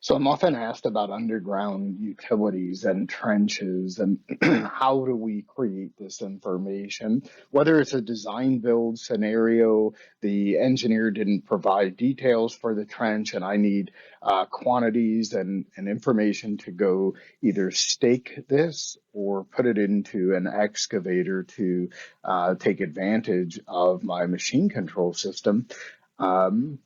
So I'm often asked about underground utilities and trenches and how do we create this information? Whether it's a design build scenario, the engineer didn't provide details for the trench and I need quantities and information to go either stake this or put it into an excavator to take advantage of my machine control system. Um,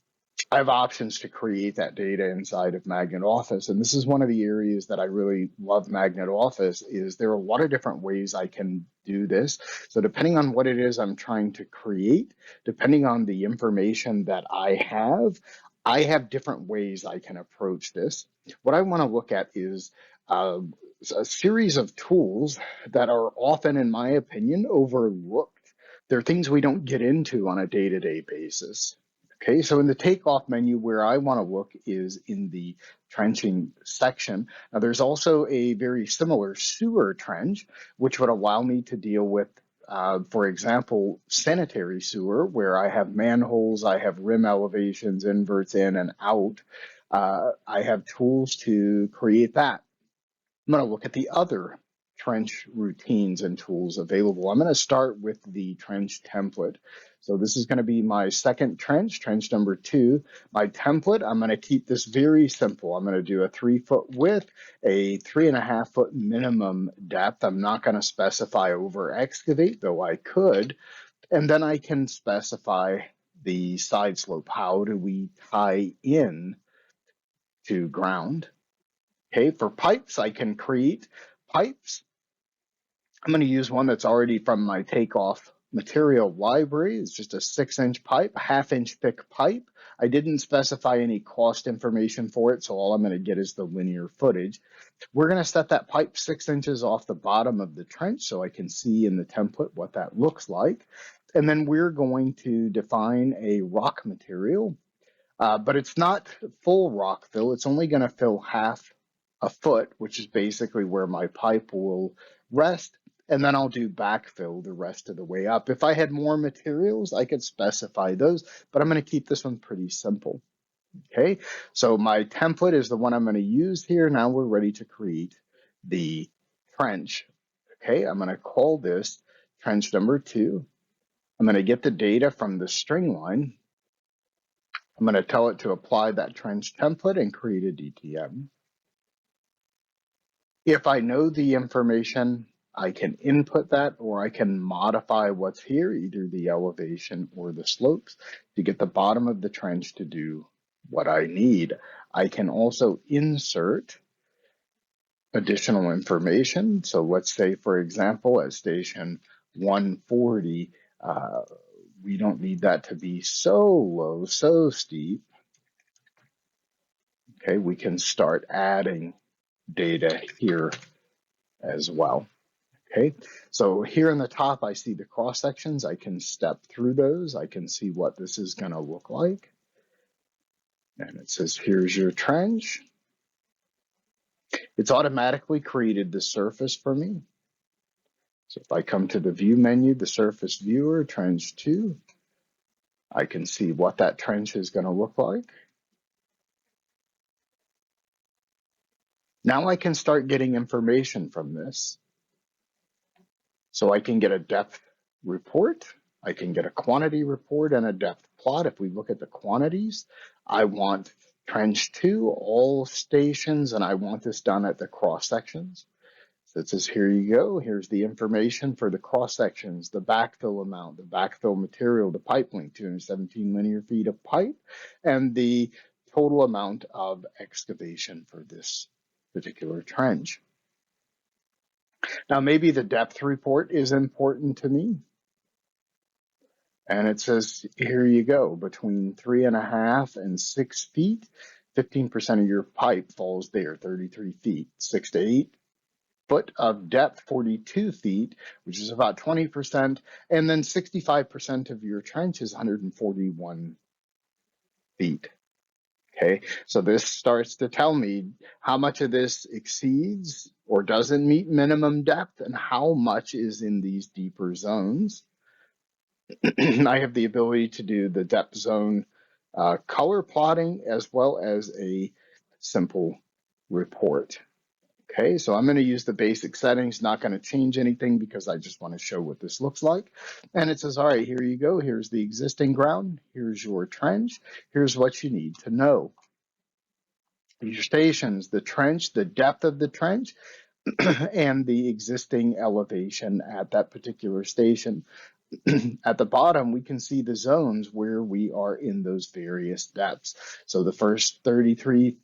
I have options to create that data inside of Magnet Office. And this is one of the areas that I really love Magnet Office is there are a lot of different ways I can do this. So depending on what it is I'm trying to create, depending on the information that I have different ways I can approach this. What I want to look at is uh, a series of tools that are often, in my opinion, overlooked. They're things we don't get into on a day-to-day basis. Okay, so in the takeoff menu, where I want to look is in the trenching section. Now, there's also a very similar sewer trench, which would allow me to deal with, for example, sanitary sewer, where I have manholes, I have rim elevations, inverts in and out. I have tools to create that. I'm going to look at the other trench routines and tools available. I'm going to start with the trench template. So this is going to be my second trench, trench number 2. My template, I'm going to keep this very simple. I'm going to do a 3-foot width, a 3.5-foot minimum depth. I'm not going to specify over excavate, though I could. And then I can specify the side slope. How do we tie in to ground? Okay, for pipes, I can create pipes. I'm going to use one that's already from my takeoff material library. It's just a 6-inch pipe, a 1/2-inch thick pipe. I didn't specify any cost information for it, so all I'm going to get is the linear footage. We're going to set that pipe 6 inches off the bottom of the trench so I can see in the template what that looks like. And then we're going to define a rock material, but it's not full rock fill. It's only going to fill half a foot, which is basically where my pipe will rest. And then I'll do backfill the rest of the way up. If I had more materials, I could specify those, but I'm going to keep this one pretty simple. Okay, so my template is the one I'm going to use here. Now we're ready to create the trench. Okay, I'm going to call this trench number 2. I'm going to get the data from the string line. I'm going to tell it to apply that trench template and create a DTM. If I know the information, I can input that or I can modify what's here, either the elevation or the slopes, to get the bottom of the trench to do what I need. I can also insert additional information. So let's say, for example, at station 140, we don't need that to be so low, so steep. Okay, we can start adding data here as well. Okay, so here in the top, I see the cross sections. I can step through those. I can see what this is going to look like. And it says, here's your trench. It's automatically created the surface for me. So if I come to the view menu, the surface viewer, trench 2, I can see what that trench is going to look like. Now I can start getting information from this. So I can get a depth report, I can get a quantity report and a depth plot. If we look at the quantities, I want trench 2, all stations, and I want this done at the cross sections. So it says, here you go. Here's the information for the cross sections, the backfill amount, the backfill material, the pipe length, 217 linear feet of pipe, and the total amount of excavation for this particular trench. Now, maybe the depth report is important to me. And it says, here you go, between 3.5 and 6 feet, 15% of your pipe falls there, 33 feet, 6 to 8 foot of depth, 42 feet, which is about 20%. And then 65% of your trench is 141 feet. Okay, so this starts to tell me how much of this exceeds or doesn't meet minimum depth and how much is in these deeper zones. I have the ability to do the depth zone color plotting as well as a simple report. Okay, so I'm going to use the basic settings, not going to change anything because I just want to show what this looks like. And it says, all right, here you go. Here's the existing ground. Here's your trench. Here's what you need to know. Your stations, the trench, the depth of the trench, and the existing elevation at that particular station. At the bottom, we can see the zones where we are in those various depths. So the first 33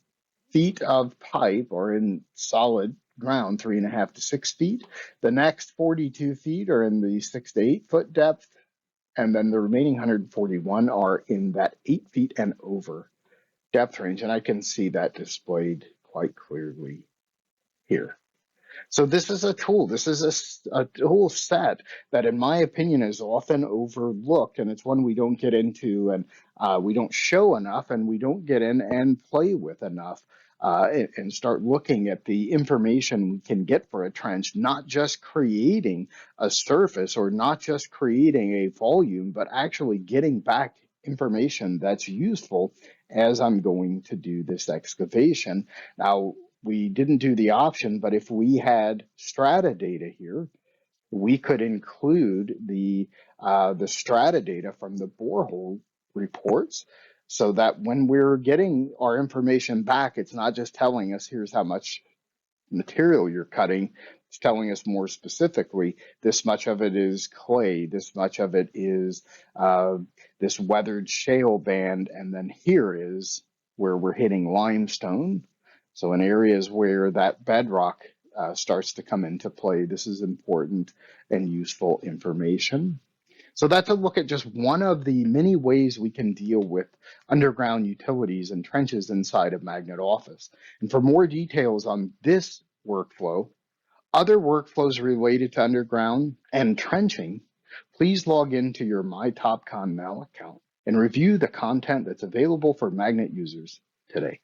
feet of pipe are in solid ground, 3.5 to 6 feet. The next 42 feet are in the 6 to 8 foot depth. And then the remaining 141 are in that 8 feet and over depth range. And I can see that displayed quite clearly here. So this is a tool. This is a tool set that, in my opinion, is often overlooked, and it's one we don't get into and we don't show enough, and we don't get in and play with enough, and start looking at the information we can get for a trench, not just creating a surface or not just creating a volume, but actually getting back information that's useful as I'm going to do this excavation. Now, we didn't do the option, but if we had strata data here, we could include the strata data from the borehole reports, so that when we're getting our information back, it's not just telling us here's how much material you're cutting. It's telling us more specifically, this much of it is clay, this much of it is this weathered shale band, and then here is where we're hitting limestone. So in areas where that bedrock starts to come into play, this is important and useful information. So that's a look at just one of the many ways we can deal with underground utilities and trenches inside of Magnet Office. And for more details on this workflow, other workflows related to underground and trenching, please log into your MyTopCon Now account and review the content that's available for Magnet users today.